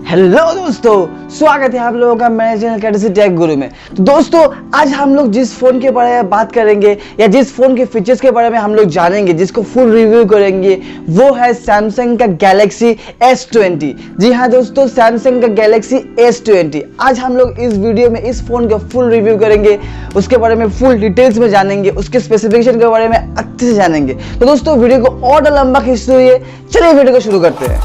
Hello दोस्तों, स्वागत है आप लोगों का मेरे चैनल KTC टेक गुरु में। तो दोस्तों, आज हम लोग जिस फोन के बारे में बात करेंगे या जिस फोन के फीचर्स के बारे में हम लोग जानेंगे, जिसको फुल रिव्यू करेंगे, वो है सैमसंग का गैलेक्सी S20। जी हाँ दोस्तों, सैमसंग का गैलेक्सी S20। आज हम लोग इस वीडियो में इस फोन का फुल रिव्यू करेंगे, उसके बारे में फुल डिटेल्स में जानेंगे, उसके स्पेसिफिकेशन के बारे में अच्छे से जानेंगे। तो दोस्तों, वीडियो को और लंबा खींचते हुए चलिए वीडियो को शुरू करते हैं।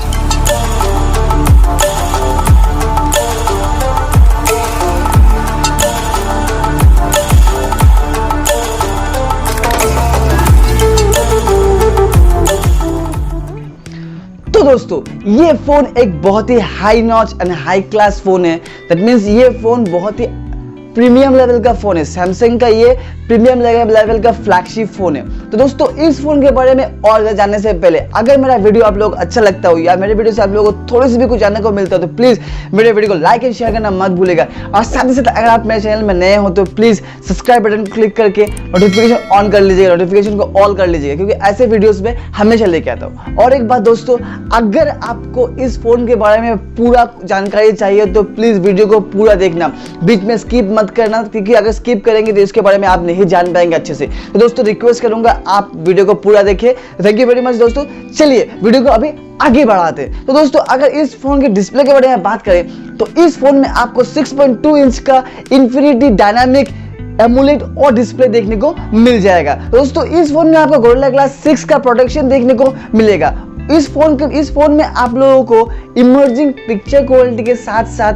तो दोस्तों, ये फोन एक बहुत ही high notch and high class phone है। दैट मीन्स ये फोन बहुत ही प्रीमियम लेवल का फोन है। सैमसंग का ये प्रीमियम लेवल का फ्लैगशिप फोन है। तो दोस्तों, इस फोन के बारे में और जानने से पहले अगर मेरा वीडियो आप लोग अच्छा लगता हो या मेरे वीडियो से आप लोगों को थोड़ी सी भी कुछ जानने को मिलता हो तो प्लीज मेरे वीडियो को लाइक एंड शेयर करना मत भूलेगा। और साथ ही साथ अगर आप मेरे चैनल में नए हो तो प्लीज सब्सक्राइब बटन क्लिक करके नोटिफिकेशन ऑन कर लीजिएगा, नोटिफिकेशन को ऑल कर लीजिएगा, क्योंकि ऐसे वीडियोस में हमेशा लेके आता हूँ। और एक बात दोस्तों, अगर आपको इस फोन के बारे में पूरा जानकारी चाहिए तो प्लीज वीडियो को पूरा देखना, बीच में स्किप मत करना, क्योंकि अगर स्किप करेंगे तो इसके बारे में आप नहीं जान पाएंगे अच्छे से। तो दोस्तों, रिक्वेस्ट करूंगा आप वीडियो को पूरा देखें। थैंक यू वेरी मच दोस्तों। चलिए वीडियो को अभी आगे बढ़ाते हैं। तो दोस्तों, अगर इस फोन के डिस्प्ले के बारे में बात करें तो इस फोन में आपको 6.2 इंच का इन्फिनिटी डायनामिक एमुलेट और डिस्प्ले देखने को मिल जाएगा। दोस्तों, इस फोन में आपको गोरिल्ला ग्लास 6 का प्रोटेक्शन देखने को मिलेगा। इस फोन में आप लोगों को इमर्जिंग पिक्चर क्वालिटी के साथ साथ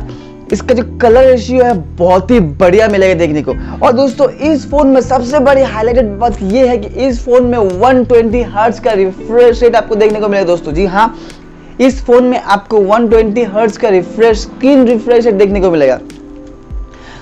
इसका जो कलर रेशियो है बहुत ही बढ़िया मिलेगा देखने को। और दोस्तों, इस फोन में सबसे बड़ी हाईलाइटेड बात ये है कि इस फोन में 120 हर्ट्ज का रिफ्रेश रेट आपको देखने को मिलेगा। दोस्तों जी हाँ, इस फोन में आपको 120 हर्ट्ज का स्क्रीन रिफ्रेश रेट देखने को मिलेगा।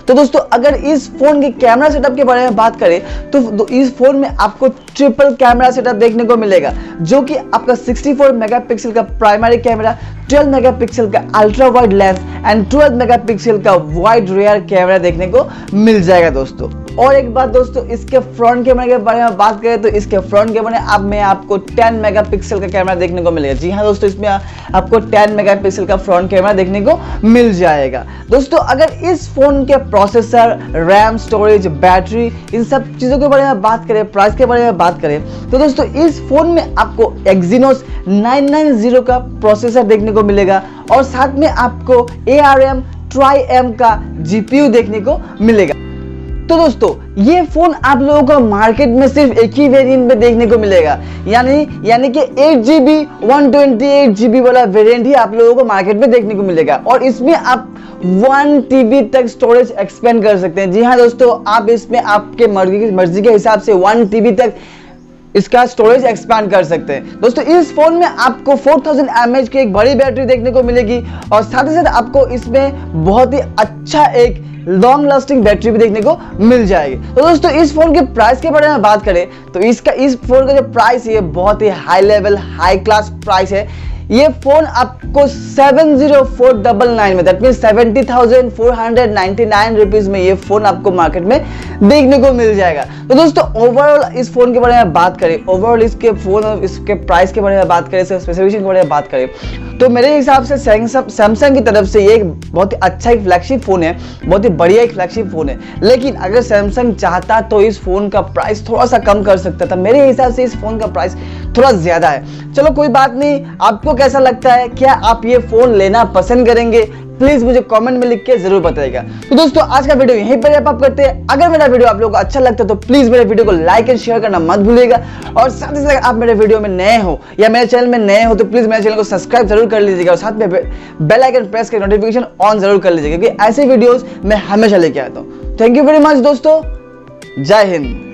तो दोस्तों, अगर इस फोन के कैमरा सेटअप के बारे में बात करें तो इस फोन में आपको ट्रिपल कैमरा सेटअप देखने को मिलेगा, जो कि आपका 64 मेगापिक्सल का प्राइमरी कैमरा, 12 मेगापिक्सल का ultra wide lens and 12 megapixel का वाइड रियर कैमरा देखने को मिल जाएगा दोस्तों। और एक बात दोस्तों, इसके फ्रंट कैमरा के बारे में बात करें तो इसके फ्रंट कैमरा में आपको 10 मेगापिक्सल का कैमरा देखने को मिलेगा। जी हाँ दोस्तों, इसमें आपको 10 मेगापिक्सल का फ्रंट कैमरा देखने को मिल जाएगा। दोस्तों, अगर इस फोन के प्रोसेसर, रैम, स्टोरेज, बैटरी, इन सब चीजों के बारे में बात करें, प्राइस के बारे में बात करें तो दोस्तों, इस फोन में आपको Exynos 990 का प्रोसेसर देखने को मिलेगा और साथ में आपको ARM Tri-M का GPU देखने को मिलेगा। तो दोस्तों, ये फोन आप लोगों को मार्केट में सिर्फ एक ही वेरिएंट में देखने को मिलेगा, यानी कि 8GB 128GB वाला वेरिएंट ही आप लोगों को मार्केट में देखने को मिलेगा। और इसमें आप 1 TB तक स्टोरेज एक्सपेंड कर सकते हैं। जी हाँ दोस्तों, आप इसमें आपके मर्जी के हिसाब से 1 TB तक इसका स्टोरेज एक्सपैंड कर सकते हैं। दोस्तों, इस फोन में आपको 4000 mAh की एक बड़ी बैटरी देखने को मिलेगी और साथ ही साथ आपको इसमें बहुत ही अच्छा एक लॉन्ग लास्टिंग बैटरी भी देखने को मिल जाएगी। तो दोस्तों, इस फोन के प्राइस के बारे में बात करें तो इस फोन का जो प्राइस है बहुत ही high level, high class price है। ये फोन आपको 70499 में, दैट मीन 70,499 रुपीज में ये फोन आपको मार्केट में देखने को मिल जाएगा। तो दोस्तों, ओवरऑल इस फोन के बारे में बात करें, ओवरऑल इसके प्राइस के बारे में बात करें, स्पेसिफिकेशन के बारे में बात करें तो मेरे हिसाब से सैमसंग की तरफ से ये एक बहुत ही अच्छा एक फ्लैगशिप फोन है, बहुत ही बढ़िया एक फ्लैगशिप फोन है। लेकिन अगर सैमसंग चाहता तो इस फोन का प्राइस थोड़ा सा कम कर सकता था। मेरे हिसाब से इस फोन का प्राइस थोड़ा ज्यादा है। चलो कोई बात नहीं, आपको कैसा लगता है? क्या आप ये फोन लेना पसंद करेंगे? प्लीज मुझे कमेंट में लिख के जरूर बताइएगा। तो दोस्तों, आज का वीडियो यहीं पर रैप अप करते हैं। अगर मेरा वीडियो आप लोगों को अच्छा लगता है तो प्लीज मेरे वीडियो को लाइक एंड शेयर करना मत भूलिएगा। और साथ ही साथ आप मेरे वीडियो में नए हो या मेरे चैनल में नए हो तो प्लीज मेरे चैनल को सब्सक्राइब जरूर कर लीजिएगा और साथ में बेल आइकन प्रेस कर नोटिफिकेशन ऑन जरूर कर लीजिएगा, क्योंकि ऐसे वीडियोस मैं हमेशा लेके आता हूँ। थैंक यू वेरी मच दोस्तों। जय हिंद।